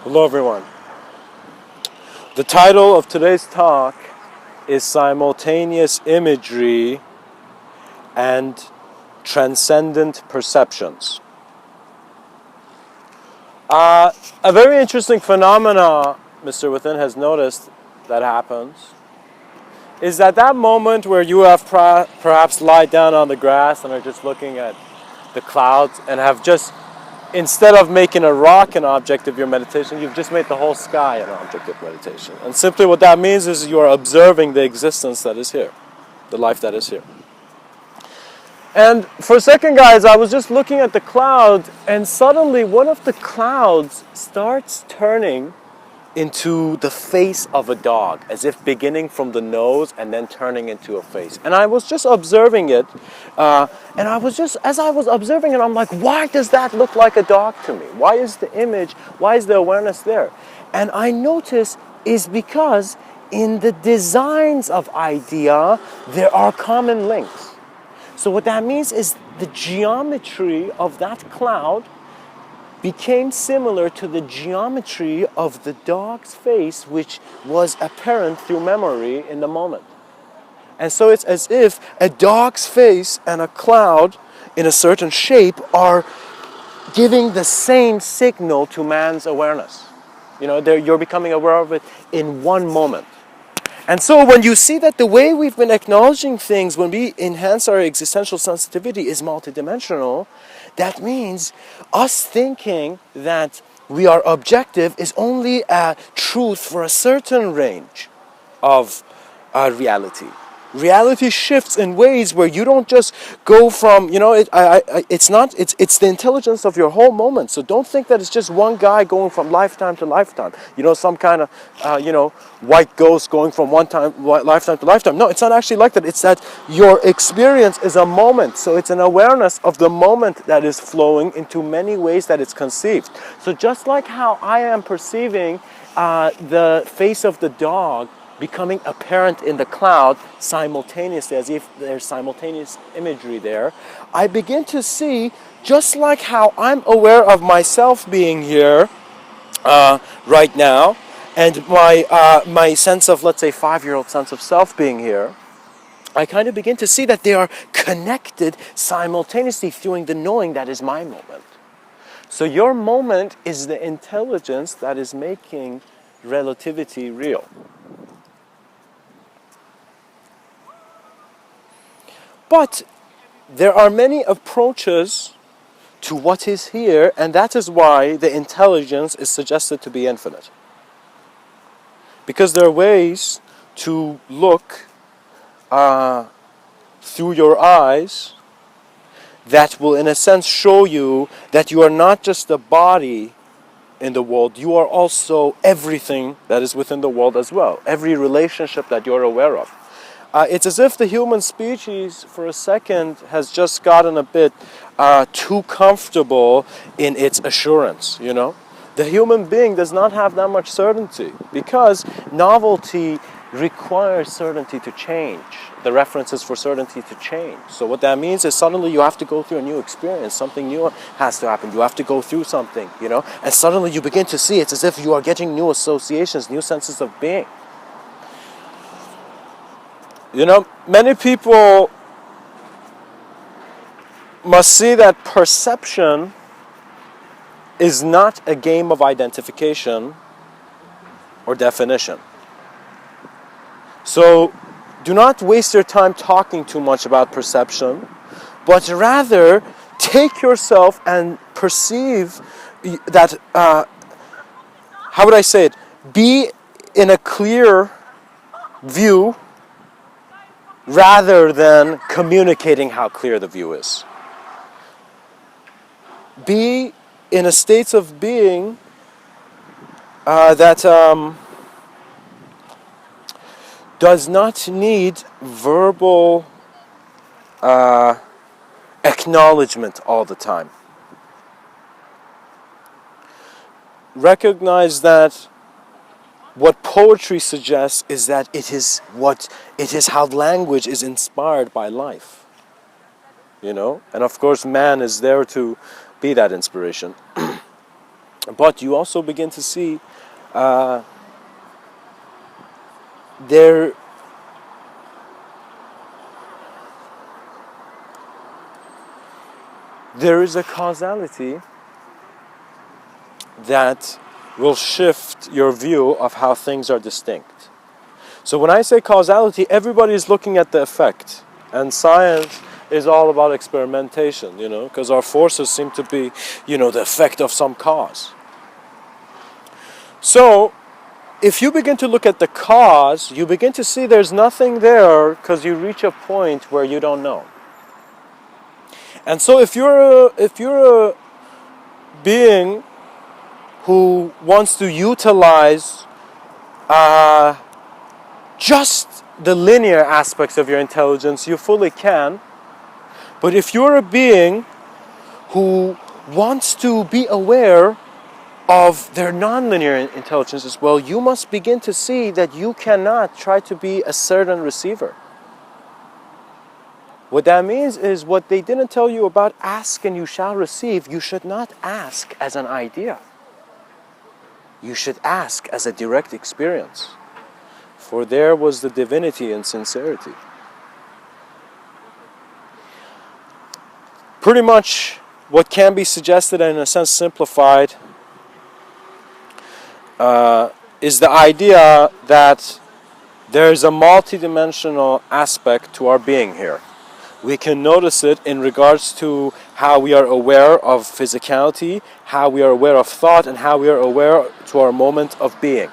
Hello everyone. The title of today's talk is Simultaneous Imagery and Transcendent Perceptions. A very interesting phenomena Mr.Within has noticed that happens is that moment where you have perhaps lied down on the grass and are just looking at the clouds and have just, instead of making a rock an object of your meditation, you've just made the whole sky an object of meditation. And simply what that means is you are observing the existence that is here, the life that is here. And for a second, guys, I was just looking at the cloud, and suddenly one of the clouds starts turning into the face of a dog, as if beginning from the nose and then turning into a face. And I was just observing it, and as I was observing it, I'm like, why does that look like a dog to me? Why is the image, why is the awareness there? And I notice is because in the designs of idea, there are common links. So what that means is the geometry of that cloud became similar to the geometry of the dog's face, which was apparent through memory in the moment. And so it's as if a dog's face and a cloud in a certain shape are giving the same signal to man's awareness. You know, you're becoming aware of it in one moment. And so when you see that the way we've been acknowledging things when we enhance our existential sensitivity is multidimensional, that means us thinking that we are objective is only a truth for a certain range of reality. Reality shifts in ways where you don't just go from, it's the intelligence of your whole moment. So don't think that it's just one guy going from lifetime to lifetime. Some kind of, white ghost going from lifetime to lifetime. No, it's not actually like that. It's that your experience is a moment. So it's an awareness of the moment that is flowing into many ways that it's conceived. So just like how I am perceiving the face of the dog becoming apparent in the cloud simultaneously, as if there's simultaneous imagery there, I begin to see, just like how I'm aware of myself being here right now, and my sense of, let's say, 5-year-old sense of self being here, I kind of begin to see that they are connected simultaneously through the knowing that is my moment. So your moment is the intelligence that is making relativity real. But there are many approaches to what is here, and that is why the intelligence is suggested to be infinite. Because there are ways to look through your eyes that will, in a sense, show you that you are not just a body in the world, you are also everything that is within the world as well, every relationship that you're aware of. It's as if the human species, for a second, has just gotten a bit too comfortable in its assurance, The human being does not have that much certainty because novelty requires certainty to change. The references for certainty to change. So what that means is suddenly you have to go through a new experience. Something new has to happen. You have to go through something, And suddenly you begin to see it's as if you are getting new associations, new senses of being. Many people must see that perception is not a game of identification or definition. So do not waste your time talking too much about perception, but rather take yourself and perceive that, how would I say it, be in a clear view rather than communicating how clear the view is. Be in a state of being that does not need verbal acknowledgement all the time. Recognize that what poetry suggests is that it is how language is inspired by life. And of course man is there to be that inspiration. But you also begin to see there is a causality that will shift your view of how things are distinct. So when I say causality, everybody is looking at the effect. And science is all about experimentation, because our forces seem to be, the effect of some cause. So if you begin to look at the cause, you begin to see there's nothing there because you reach a point where you don't know. And so if you're a being who wants to utilize just the linear aspects of your intelligence, you fully can. But if you're a being who wants to be aware of their nonlinear intelligence as well, you must begin to see that you cannot try to be a certain receiver. What that means is what they didn't tell you about ask and you shall receive. You should not ask as an idea. You should ask as a direct experience. For there was the divinity and sincerity. Pretty much what can be suggested and in a sense simplified is the idea that there is a multidimensional aspect to our being here. We can notice it in regards to how we are aware of physicality, how we are aware of thought, and how we are aware to our moment of being.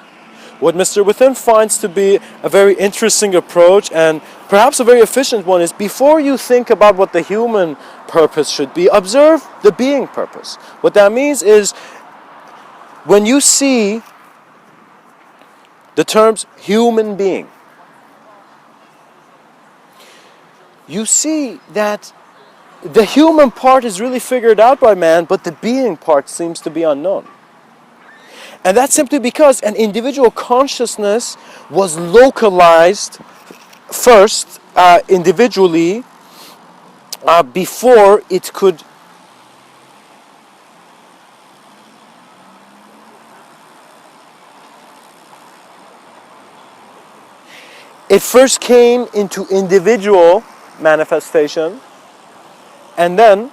What Mr. Within finds to be a very interesting approach and perhaps a very efficient one is before you think about what the human purpose should be, observe the being purpose. What that means is when you see the terms human being, you see that the human part is really figured out by man, but the being part seems to be unknown. And that's simply because an individual consciousness was localized first individually before it could first came into individual manifestation, and then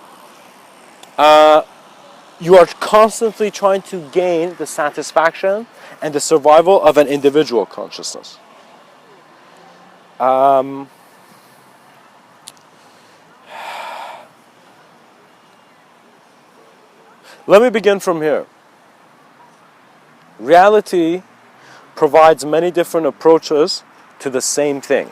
you are constantly trying to gain the satisfaction and the survival of an individual consciousness. Let me begin from here. Reality provides many different approaches to the same thing.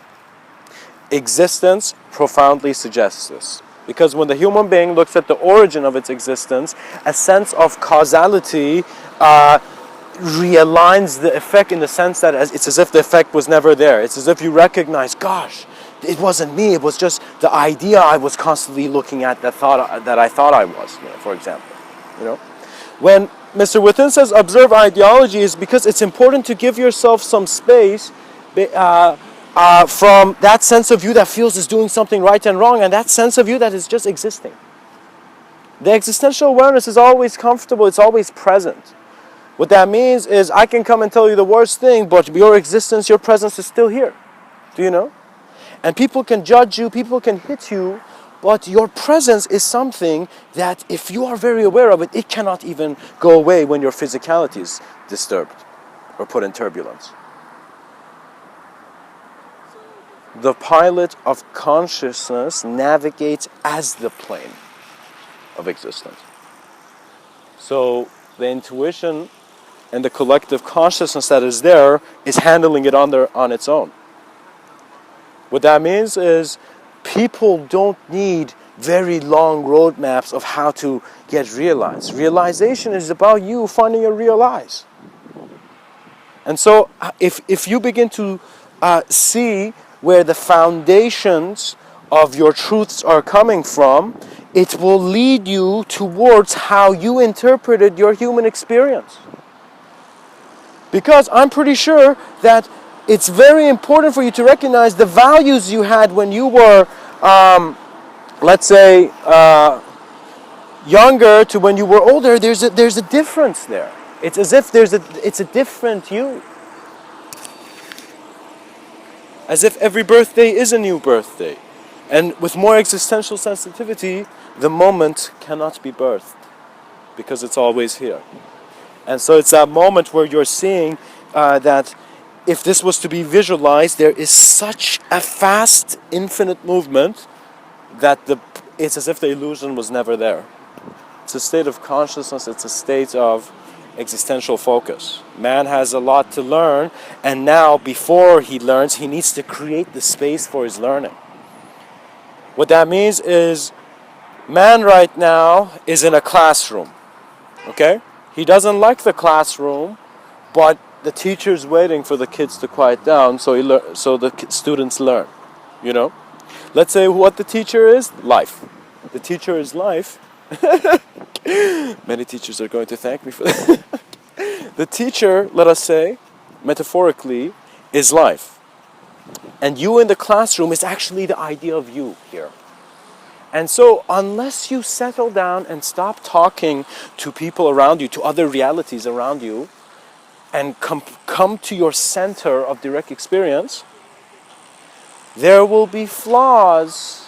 Existence profoundly suggests this. Because when the human being looks at the origin of its existence, a sense of causality realigns the effect in the sense that it's as if the effect was never there. It's as if you recognize, gosh, it wasn't me, it was just the idea I was constantly looking at that I thought I was, for example. When Mr. Within says observe ideology is because it's important to give yourself some space from that sense of you that feels is doing something right and wrong, and that sense of you that is just existing. The existential awareness is always comfortable, it's always present. What that means is I can come and tell you the worst thing, but your existence, your presence is still here. Do you know? And people can judge you, people can hit you, but your presence is something that if you are very aware of it, it cannot even go away when your physicality is disturbed or put in turbulence. The pilot of consciousness navigates as the plane of existence. So the intuition and the collective consciousness that is there is handling it on its own. What that means is people don't need very long roadmaps of how to get realized. Realization is about you finding your real eyes. And so if you begin to see where the foundations of your truths are coming from, it will lead you towards how you interpreted your human experience. Because I'm pretty sure that it's very important for you to recognize the values you had when you were, let's say, younger to when you were older, there's a difference there. It's as if it's a different you. As if every birthday is a new birthday. And with more existential sensitivity, the moment cannot be birthed because it's always here. And so it's that moment where you're seeing that if this was to be visualized, there is such a fast, infinite movement that it's as if the illusion was never there. It's a state of consciousness, it's a state of existential focus. Man has a lot to learn, and now before he learns, he needs to create the space for his learning. What that means is, man right now is in a classroom, okay? He doesn't like the classroom, but the teacher's waiting for the kids to quiet down so the students learn, you know? Let's say what the teacher is, life. The teacher is life. Many teachers are going to thank me for that. The teacher, let us say, metaphorically, is life. And you in the classroom is actually the idea of you here. And so unless you settle down and stop talking to people around you, to other realities around you, and come to your center of direct experience, there will be flaws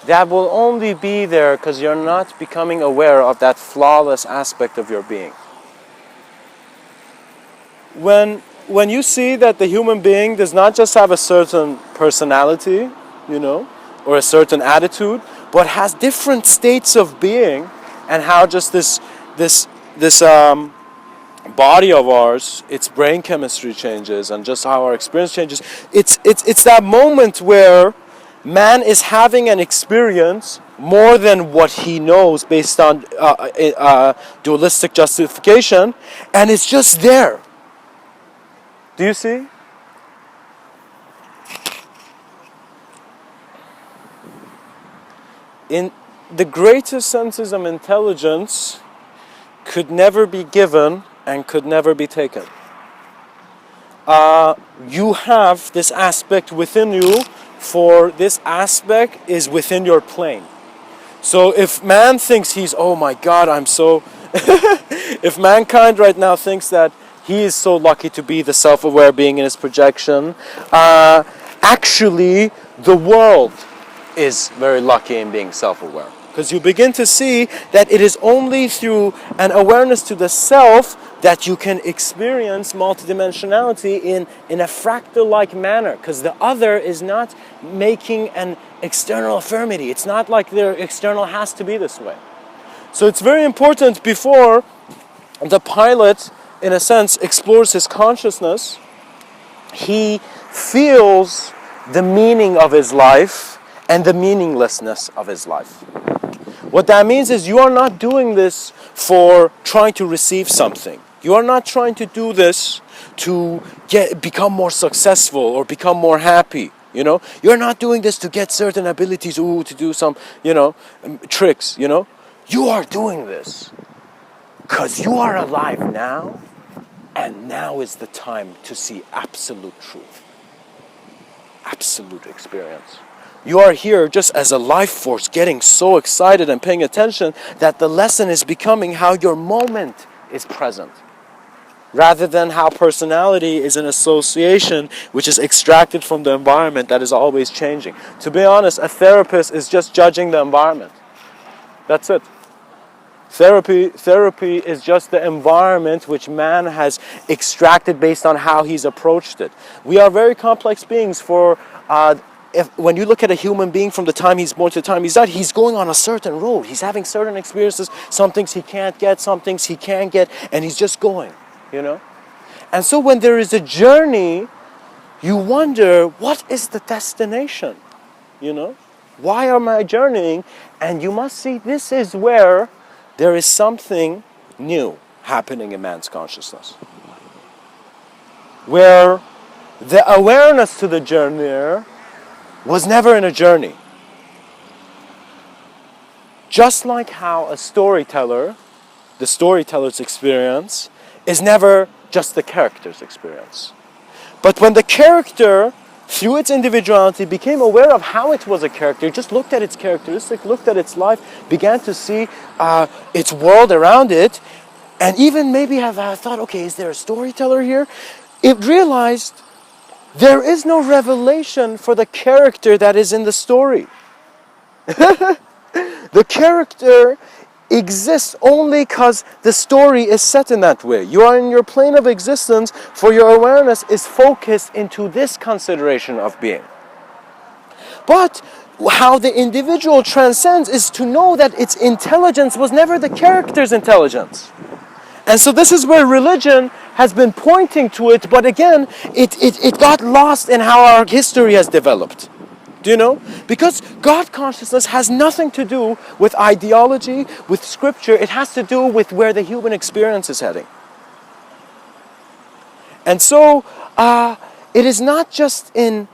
that will only be there because you're not becoming aware of that flawless aspect of your being. When you see that the human being does not just have a certain personality, you know, or a certain attitude, but has different states of being, and how just this body of ours, its brain chemistry changes, and just how our experience changes. It's that moment where man is having an experience more than what he knows based on dualistic justification, and it's just there. Do you see? In the greatest senses of intelligence could never be given and could never be taken. You have this aspect within you, for this aspect is within your plane. So if man thinks he's, oh my God, I'm so... if mankind right now thinks that he is so lucky to be the self-aware being in his projection, actually the world is very lucky in being self-aware. Because you begin to see that it is only through an awareness to the self that you can experience multidimensionality in a fractal-like manner. Because the other is not making an external affirmity. It's not like their external has to be this way. So it's very important before the pilot, in a sense, explores his consciousness, he feels the meaning of his life and the meaninglessness of his life. What that means is you are not doing this for trying to receive something. You are not trying to do this to become more successful or become more happy. You know, you're not doing this to get certain abilities, to do some, tricks. You are doing this because you are alive now, and now is the time to see absolute truth, absolute experience. You are here just as a life force, getting so excited and paying attention that the lesson is becoming how your moment is present, rather than how personality is an association which is extracted from the environment that is always changing. To be honest, a therapist is just judging the environment. That's it. Therapy is just the environment which man has extracted based on how he's approached it. We are very complex beings. When you look at a human being from the time he's born to the time he's died, he's going on a certain road. He's having certain experiences, some things he can't get, some things he can get, and he's just going, And so when there is a journey, you wonder, what is the destination? Why am I journeying? And you must see this is where there is something new happening in man's consciousness. Where the awareness to the journeyer was never in a journey. Just like how a storyteller, the storyteller's experience, is never just the character's experience. But when the character through its individuality, became aware of how it was a character, just looked at its characteristics, looked at its life, began to see its world around it, and even maybe have thought, okay, is there a storyteller here? It realized there is no revelation for the character that is in the story. The character exists only because the story is set in that way. You are in your plane of existence, for your awareness is focused into this consideration of being. But how the individual transcends is to know that its intelligence was never the character's intelligence. And so this is where religion has been pointing to it, but again, it got lost in how our history has developed. Do you know? Because God consciousness has nothing to do with ideology, with scripture. It has to do with where the human experience is heading. And so it is not just in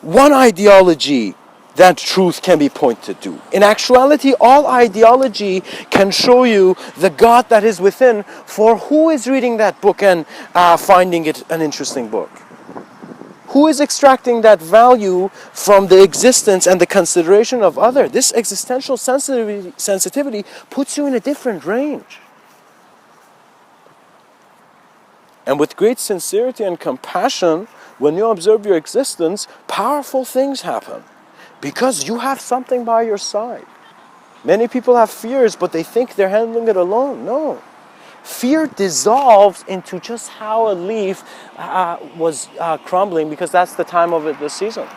one ideology that truth can be pointed to. In actuality, all ideology can show you the God that is within, for who is reading that book and finding it an interesting book? Who is extracting that value from the existence and the consideration of other? This existential sensitivity puts you in a different range. And with great sincerity and compassion, when you observe your existence, powerful things happen. Because you have something by your side. Many people have fears, but they think they're handling it alone. No. Fear dissolves into just how a leaf was crumbling, because that's the time of it, the season.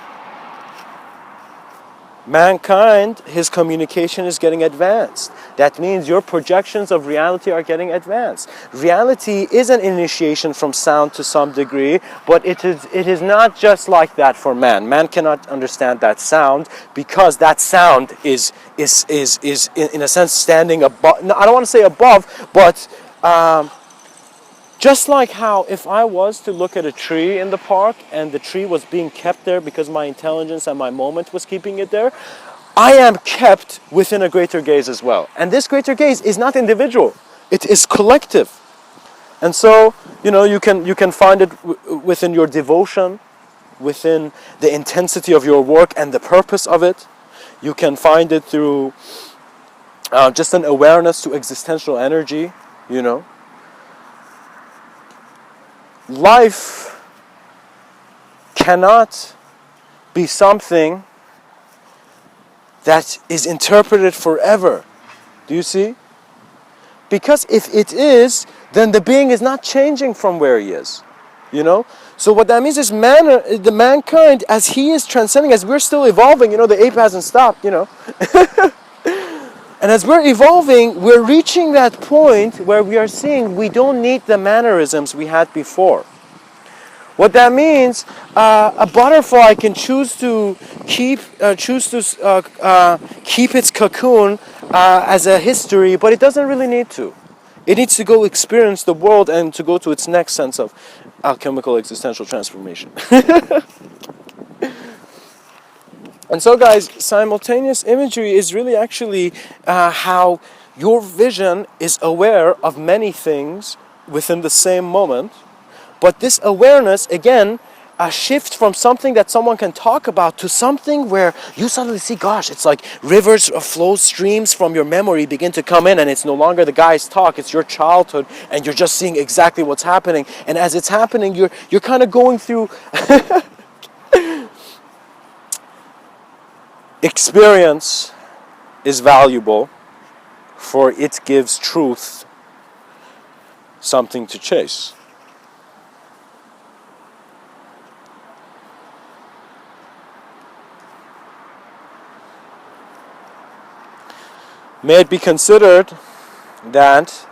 Mankind, his communication is getting advanced. That means your projections of reality are getting advanced. Reality is an initiation from sound to some degree, but it is not just like that for man. Man cannot understand that sound, because that sound is in a sense standing above. No, I don't want to say above, but just like how if I was to look at a tree in the park and the tree was being kept there because my intelligence and my moment was keeping it there, I am kept within a greater gaze as well. And this greater gaze is not individual, it is collective. And so, you can find it within your devotion, within the intensity of your work and the purpose of it. You can find it through just an awareness to existential energy, Life cannot be something that is interpreted forever. Do you see? Because if it is, then the being is not changing from where he is. So what that means is the mankind, as he is transcending, as we're still evolving, the ape hasn't stopped, And as we're evolving, we're reaching that point where we are seeing we don't need the mannerisms we had before. What that means, a butterfly can choose to keep its cocoon as a history, but it doesn't really need to. It needs to go experience the world and to go to its next sense of alchemical existential transformation. And so guys, simultaneous imagery is really actually how your vision is aware of many things within the same moment. But this awareness, again, shifts from something that someone can talk about to something where you suddenly see, gosh, it's like rivers flow, streams from your memory begin to come in, and it's no longer the guy's talk, it's your childhood, and you're just seeing exactly what's happening. And as it's happening, you're kind of going through experience is valuable, for it gives truth something to chase. May it be considered that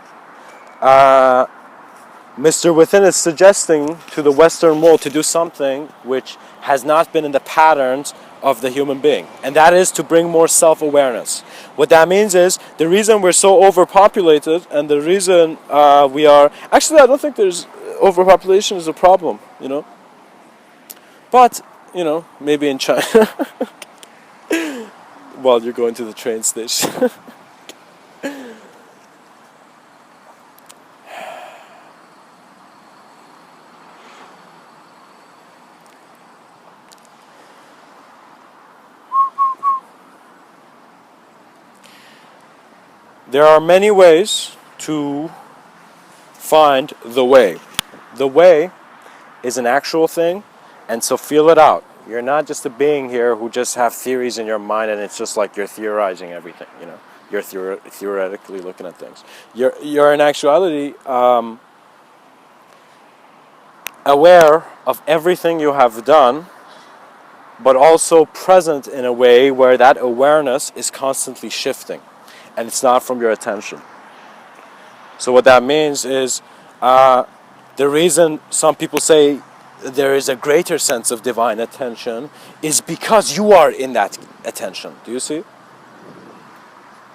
Mr. Within is suggesting to the Western world to do something which has not been in the patterns of the human being, and that is to bring more self-awareness. What that means is the reason we're so overpopulated, and the reason we are actually, I don't think there's overpopulation is a problem, but maybe in China while you're going to the train station. There are many ways to find the way. The way is an actual thing, and so feel it out. You're not just a being here who just have theories in your mind and it's just like you're theorizing everything, you know. You're theoretically looking at things. You're in actuality aware of everything you have done, but also present in a way where that awareness is constantly shifting, and it's not from your attention. So what that means is the reason some people say there is a greater sense of divine attention is because you are in that attention. Do you see?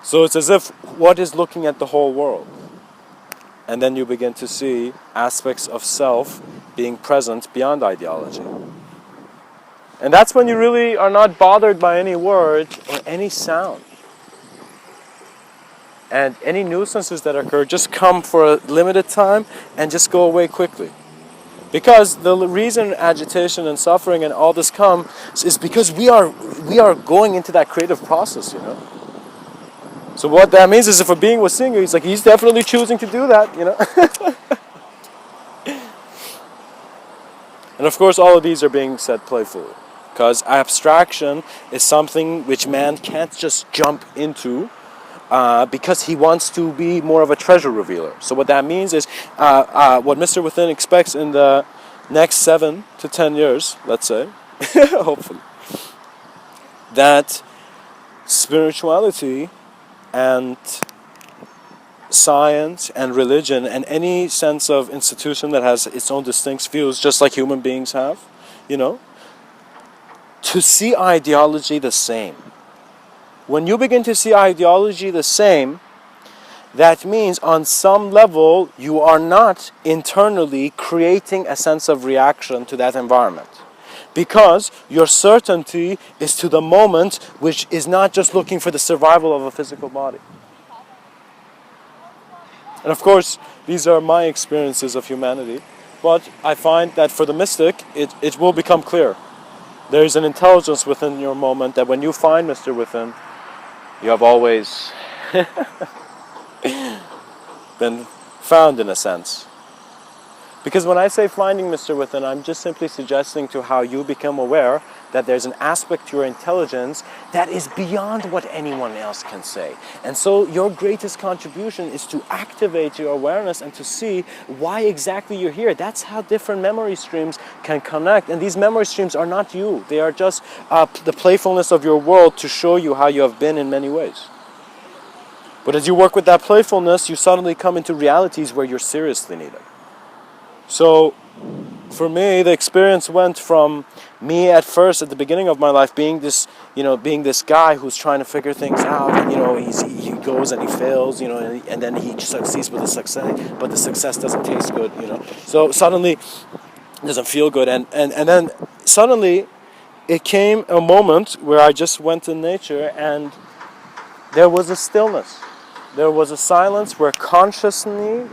So it's as if what is looking at the whole world. And then you begin to see aspects of self being present beyond ideology. And that's when you really are not bothered by any word or any sound. And any nuisances that occur just come for a limited time and just go away quickly. Because the reason agitation and suffering and all this comes is because we are going into that creative process, you know. So what that means is if a being was singing, he's like, he's definitely choosing to do that, you know. And of course all of these are being said playfully. Because abstraction is something which man can't just jump into because he wants to be more of a treasure revealer. So what that means is what Mr. Within expects in the next 7 to 10 years, let's say, hopefully, that spirituality and science and religion and any sense of institution that has its own distinct views, just like human beings have, you know, to see ideology the same. When you begin to see ideology the same, that means on some level you are not internally creating a sense of reaction to that environment. Because your certainty is to the moment, which is not just looking for the survival of a physical body. And of course, these are my experiences of humanity, but I find that for the mystic, it will become clear. There is an intelligence within your moment that when you find Mr. Within, you have always been found in a sense. Because when I say finding Mr. Within, I'm just simply suggesting to how you become aware that there's an aspect to your intelligence that is beyond what anyone else can say. And so your greatest contribution is to activate your awareness and to see why exactly you're here. That's how different memory streams can connect. And these memory streams are not you. They are just the playfulness of your world to show you how you have been in many ways. But as you work with that playfulness, you suddenly come into realities where you're seriously needed. So, for me, the experience went from me at first, at the beginning of my life, being this, being this guy who's trying to figure things out, and he goes and he fails, and then he succeeds with the success, but the success doesn't taste good, So suddenly, it doesn't feel good, and then suddenly, it came a moment where I just went in nature, and there was a stillness. There was a silence where consciously,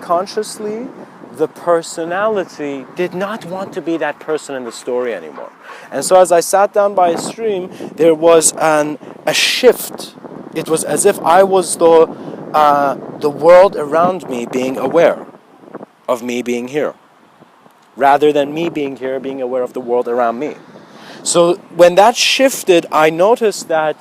the personality did not want to be that person in the story anymore. And so as I sat down by a stream, there was a shift. It was as if I was the world around me being aware of me being here, rather than me being here being aware of the world around me. So when that shifted, I noticed that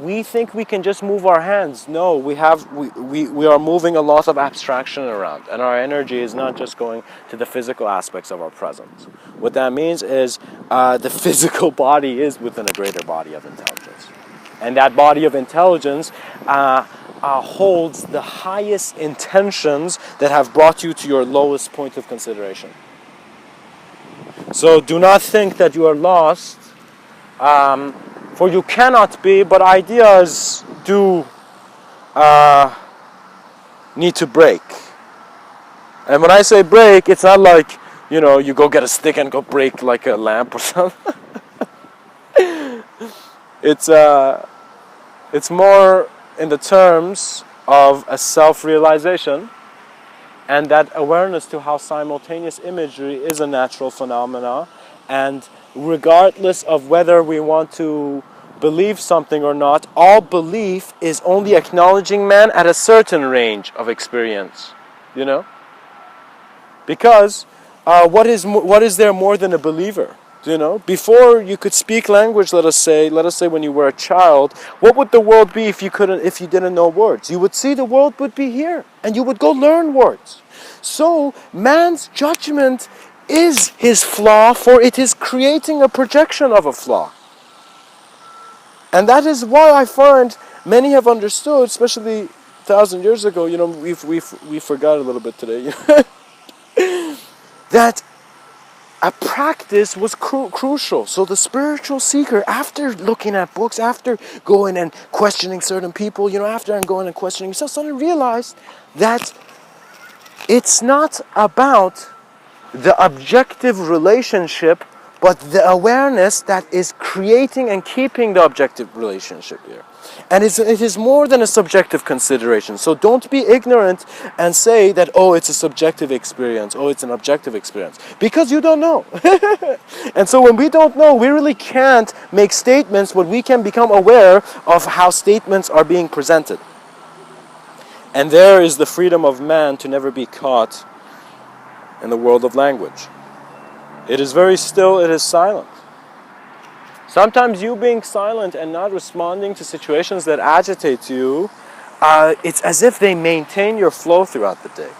we think we can just move our hands. No, we are moving a lot of abstraction around, and our energy is not just going to the physical aspects of our presence. What that means is the physical body is within a greater body of intelligence, and that body of intelligence holds the highest intentions that have brought you to your lowest point of consideration. So do not think that you are lost. For you cannot be, but ideas do need to break. And when I say break, it's not like, you go get a stick and go break like a lamp or something. It's more in the terms of a self-realization and that awareness to how simultaneous imagery is a natural phenomena, and regardless of whether we want to believe something or not, all belief is only acknowledging man at a certain range of experience, you know? Because what is there more than a believer? You know, before you could speak language, let us say when you were a child, what would the world be if you didn't know words? You would see the world would be here, and you would go learn words. So man's judgment is his flaw, for it is creating a projection of a flaw. And that is why I find many have understood, especially 1,000 years ago. You know, we forgot a little bit today. That a practice was crucial. So the spiritual seeker, after looking at books, after going and questioning certain people, you know, after going and questioning yourself, suddenly realized that it's not about the objective relationship, but the awareness that is creating and keeping the objective relationship here. And it is more than a subjective consideration. So don't be ignorant and say that, oh, it's a subjective experience, oh, it's an objective experience. Because you don't know. And so when we don't know, we really can't make statements, but we can become aware of how statements are being presented. And there is the freedom of man to never be caught in the world of language. It is very still, it is silent. Sometimes you being silent and not responding to situations that agitate you, it's as if they maintain your flow throughout the day.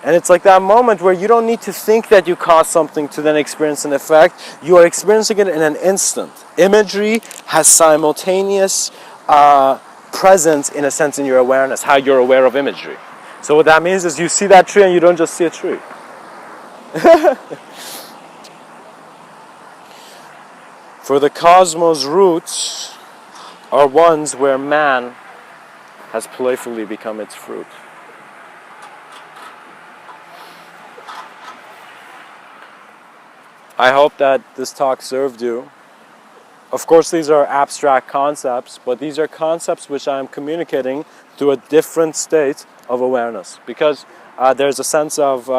And it's like that moment where you don't need to think that you caused something to then experience an effect. You are experiencing it in an instant. Imagery has simultaneous presence, in a sense, in your awareness, how you're aware of imagery. So what that means is you see that tree and you don't just see a tree. For the cosmos' roots are ones where man has playfully become its fruit. I hope that this talk served you. Of course, these are abstract concepts, but these are concepts which I am communicating through a different state of awareness. Because there's a sense of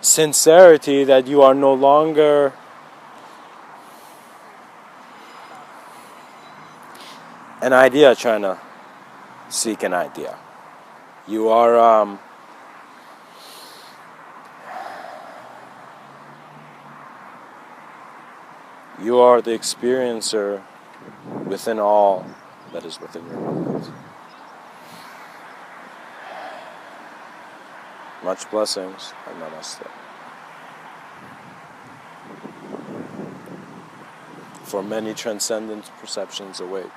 sincerity that you are no longer an idea trying to seek an idea. You are the experiencer within all that is within your moment. Much blessings and namaste. For many transcendent perceptions await.